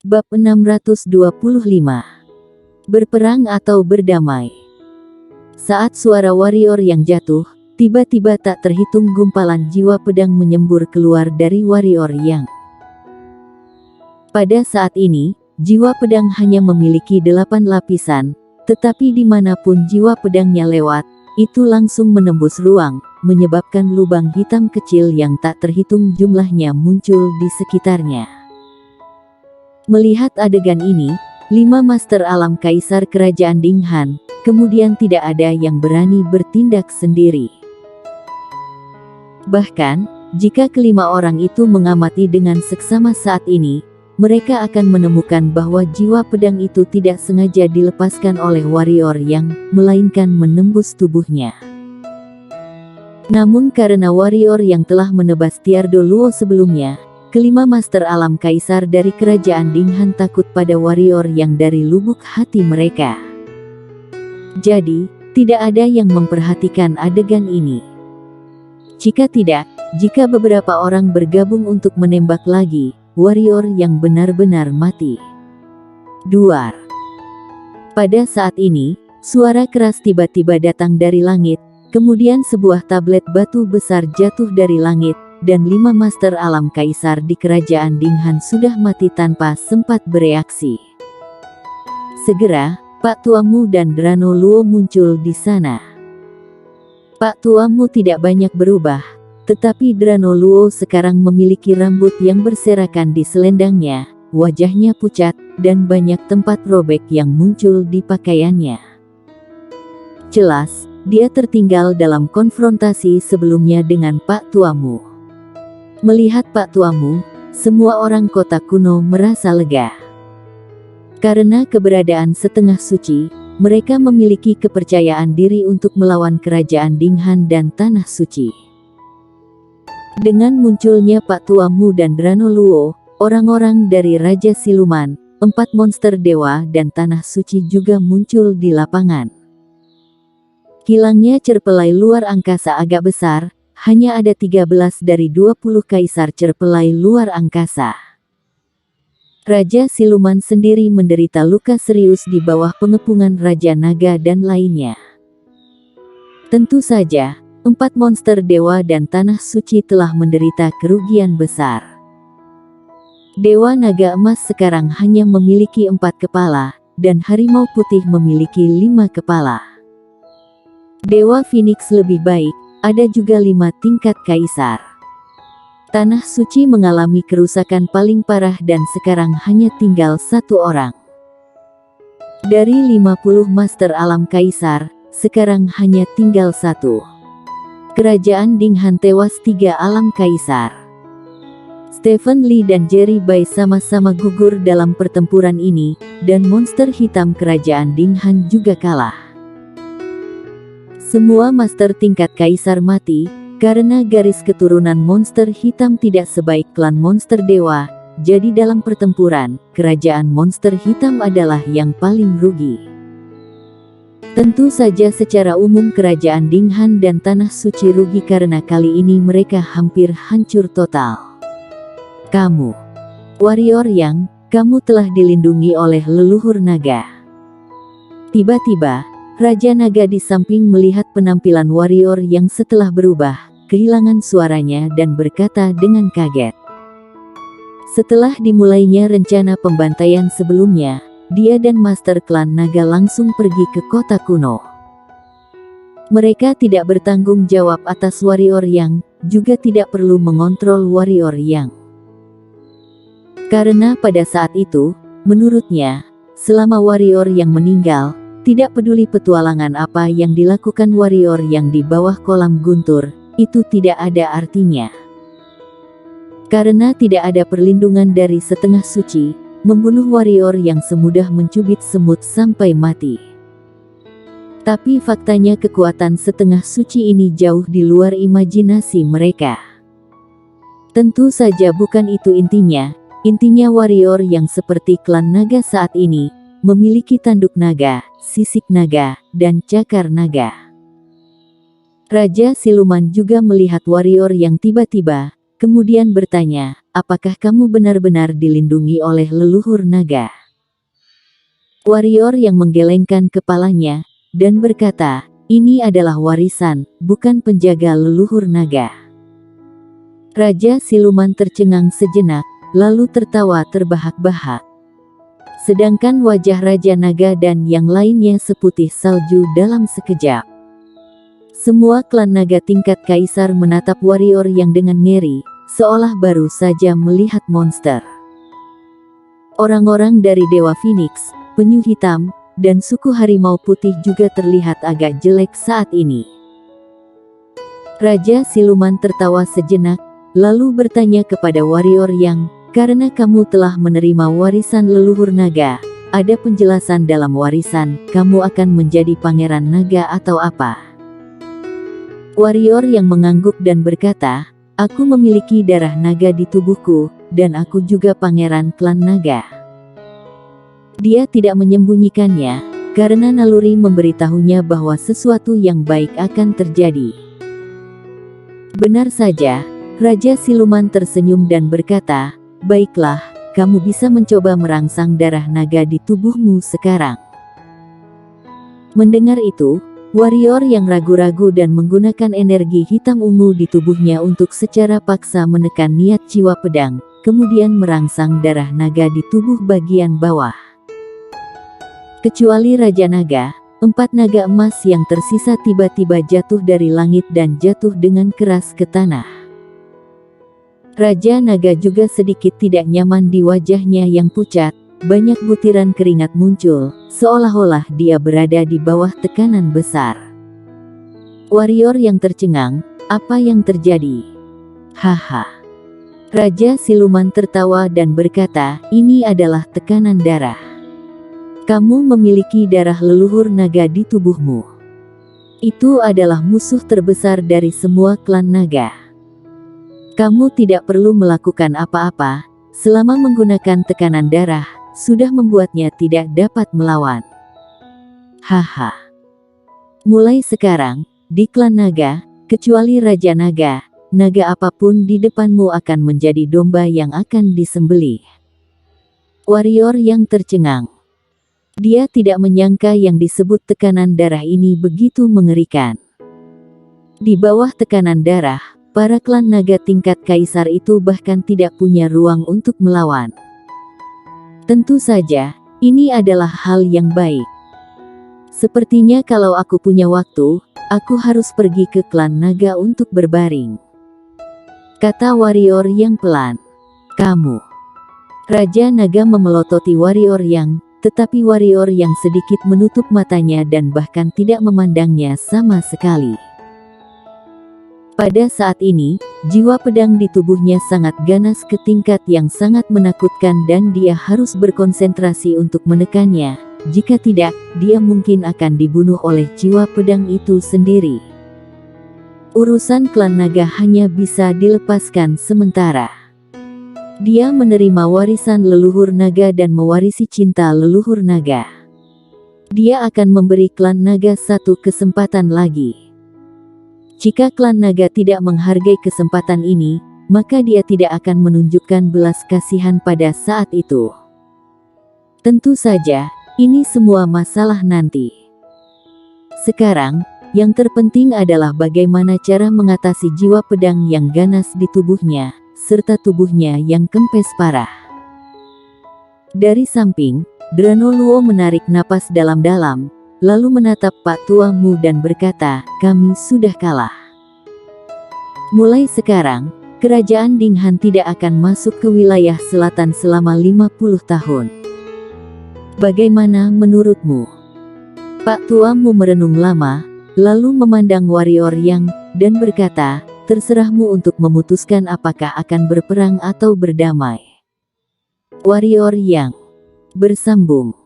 Bab 625. Berperang atau berdamai. Saat suara warrior yang jatuh, tiba-tiba tak terhitung gumpalan jiwa pedang menyembur keluar dari warrior yang. Pada saat ini, jiwa pedang hanya memiliki 8 lapisan, tetapi dimanapun jiwa pedangnya lewat, itu langsung menembus ruang, menyebabkan lubang hitam kecil yang tak terhitung jumlahnya muncul di sekitarnya. Melihat adegan ini, 5 master alam kaisar kerajaan Dinghan, kemudian tidak ada yang berani bertindak sendiri. Bahkan, jika kelima orang itu mengamati dengan seksama saat ini, mereka akan menemukan bahwa jiwa pedang itu tidak sengaja dilepaskan oleh warrior yang, melainkan menembus tubuhnya. Namun karena warrior yang telah menebas Tiardo Luo sebelumnya, kelima master alam kaisar dari kerajaan Dinghan takut pada warrior yang dari lubuk hati mereka. Jadi, tidak ada yang memperhatikan adegan ini. Jika beberapa orang bergabung untuk menembak lagi, warrior yang benar-benar mati. Duar. Pada saat ini, suara keras tiba-tiba datang dari langit, kemudian sebuah tablet batu besar jatuh dari langit, dan 5 master alam kaisar di kerajaan Dinghan sudah mati tanpa sempat bereaksi. Segera, Pak Tuamu dan Drano Luo muncul di sana. Pak Tuamu tidak banyak berubah, tetapi Drano Luo sekarang memiliki rambut yang berserakan di selendangnya, wajahnya pucat, dan banyak tempat robek yang muncul di pakaiannya. Jelas, dia tertinggal dalam konfrontasi sebelumnya dengan Pak Tuamu. Melihat Pak Tuamu, semua orang kota kuno merasa lega. Karena keberadaan setengah suci, mereka memiliki kepercayaan diri untuk melawan kerajaan Dinghan dan Tanah Suci. Dengan munculnya Pak Tuamu dan Drano Luo, orang-orang dari Raja Siluman, 4 monster dewa dan Tanah Suci juga muncul di lapangan. Hilangnya cerpelai luar angkasa agak besar, hanya ada 13 dari 20 kaisar cerpelai luar angkasa. Raja Siluman sendiri menderita luka serius di bawah pengepungan Raja Naga dan lainnya. Tentu saja, 4 monster dewa dan Tanah Suci telah menderita kerugian besar. Dewa Naga Emas sekarang hanya memiliki 4 kepala, dan Harimau Putih memiliki 5 kepala. Dewa Phoenix lebih baik, ada juga 5 tingkat kaisar. Tanah Suci mengalami kerusakan paling parah dan sekarang hanya tinggal 1 orang. Dari 50 master alam kaisar, sekarang hanya tinggal 1. Kerajaan Dinghan tewas 3 alam kaisar. Stephen Lee dan Jerry Bai sama-sama gugur dalam pertempuran ini, dan monster hitam kerajaan Dinghan juga kalah. Semua master tingkat kaisar mati, karena garis keturunan monster hitam tidak sebaik klan monster dewa, jadi dalam pertempuran, kerajaan monster hitam adalah yang paling rugi. Tentu saja secara umum kerajaan Dinghan dan Tanah Suci rugi karena kali ini mereka hampir hancur total. Kamu, warrior yang, kamu telah dilindungi oleh leluhur naga. Tiba-tiba, Raja Naga di samping melihat penampilan warrior yang setelah berubah, kehilangan suaranya dan berkata dengan kaget. Setelah dimulainya rencana pembantaian sebelumnya, dia dan Master Klan Naga langsung pergi ke kota kuno. Mereka tidak bertanggung jawab atas warrior yang, juga tidak perlu mengontrol warrior yang. Karena pada saat itu, menurutnya, selama warrior yang meninggal, tidak peduli petualangan apa yang dilakukan warrior yang di bawah kolam guntur, itu tidak ada artinya. Karena tidak ada perlindungan dari setengah suci, membunuh warrior yang semudah mencubit semut sampai mati. Tapi faktanya kekuatan setengah suci ini jauh di luar imajinasi mereka. Tentu saja bukan itu intinya warrior yang seperti klan naga saat ini, memiliki tanduk naga, sisik naga, dan cakar naga. Raja Siluman juga melihat warrior yang tiba-tiba, kemudian bertanya, apakah kamu benar-benar dilindungi oleh leluhur naga? Warrior yang menggelengkan kepalanya, dan berkata, ini adalah warisan, bukan penjaga leluhur naga. Raja Siluman tercengang sejenak, lalu tertawa terbahak-bahak. Sedangkan wajah Raja Naga dan yang lainnya seputih salju dalam sekejap. Semua klan naga tingkat kaisar menatap warrior yang dengan ngeri, seolah baru saja melihat monster. Orang-orang dari Dewa Phoenix, Penyu Hitam, dan suku Harimau Putih juga terlihat agak jelek saat ini. Raja Siluman tertawa sejenak, lalu bertanya kepada warrior yang, karena kamu telah menerima warisan leluhur naga, ada penjelasan dalam warisan, kamu akan menjadi pangeran naga atau apa? Warrior yang mengangguk dan berkata, aku memiliki darah naga di tubuhku, dan aku juga pangeran klan naga. Dia tidak menyembunyikannya, karena naluri memberitahunya bahwa sesuatu yang baik akan terjadi. Benar saja, Raja Siluman tersenyum dan berkata, baiklah, kamu bisa mencoba merangsang darah naga di tubuhmu sekarang. Mendengar itu, warrior yang ragu-ragu dan menggunakan energi hitam ungu di tubuhnya untuk secara paksa menekan niat jiwa pedang, kemudian merangsang darah naga di tubuh bagian bawah. Kecuali Raja Naga, 4 naga emas yang tersisa tiba-tiba jatuh dari langit dan jatuh dengan keras ke tanah. Raja Naga juga sedikit tidak nyaman di wajahnya yang pucat, banyak butiran keringat muncul, seolah-olah dia berada di bawah tekanan besar. Warrior yang tercengang, apa yang terjadi? Haha. Raja Siluman tertawa dan berkata, ini adalah tekanan darah. Kamu memiliki darah leluhur naga di tubuhmu. Itu adalah musuh terbesar dari semua klan naga. Kamu tidak perlu melakukan apa-apa, selama menggunakan tekanan darah, sudah membuatnya tidak dapat melawan. Haha. Mulai sekarang, di klan naga, kecuali Raja Naga, naga apapun di depanmu akan menjadi domba yang akan disembelih. Warrior yang tercengang. Dia tidak menyangka yang disebut tekanan darah ini begitu mengerikan. Di bawah tekanan darah, para klan naga tingkat kaisar itu bahkan tidak punya ruang untuk melawan. Tentu saja, ini adalah hal yang baik. Sepertinya kalau aku punya waktu, aku harus pergi ke klan naga untuk berbaring. Kata warrior yang pelan. Kamu. Raja Naga memelototi warrior yang, tetapi warrior yang sedikit menutup matanya dan bahkan tidak memandangnya sama sekali. Pada saat ini, jiwa pedang di tubuhnya sangat ganas ke tingkat yang sangat menakutkan dan dia harus berkonsentrasi untuk menekannya. Jika tidak, dia mungkin akan dibunuh oleh jiwa pedang itu sendiri. Urusan klan naga hanya bisa dilepaskan sementara. Dia menerima warisan leluhur naga dan mewarisi cinta leluhur naga. Dia akan memberi klan naga satu kesempatan lagi. Jika klan naga tidak menghargai kesempatan ini, maka dia tidak akan menunjukkan belas kasihan pada saat itu. Tentu saja, ini semua masalah nanti. Sekarang, yang terpenting adalah bagaimana cara mengatasi jiwa pedang yang ganas di tubuhnya, serta tubuhnya yang kempes parah. Dari samping, Drano Luo menarik napas dalam-dalam, lalu menatap Pak Tua Mu dan berkata, kami sudah kalah. Mulai sekarang, kerajaan Dinghan tidak akan masuk ke wilayah selatan selama 50 tahun. Bagaimana menurutmu? Pak Tua Mu merenung lama, lalu memandang warrior yang, dan berkata, terserahmu untuk memutuskan apakah akan berperang atau berdamai. Warrior yang bersambung.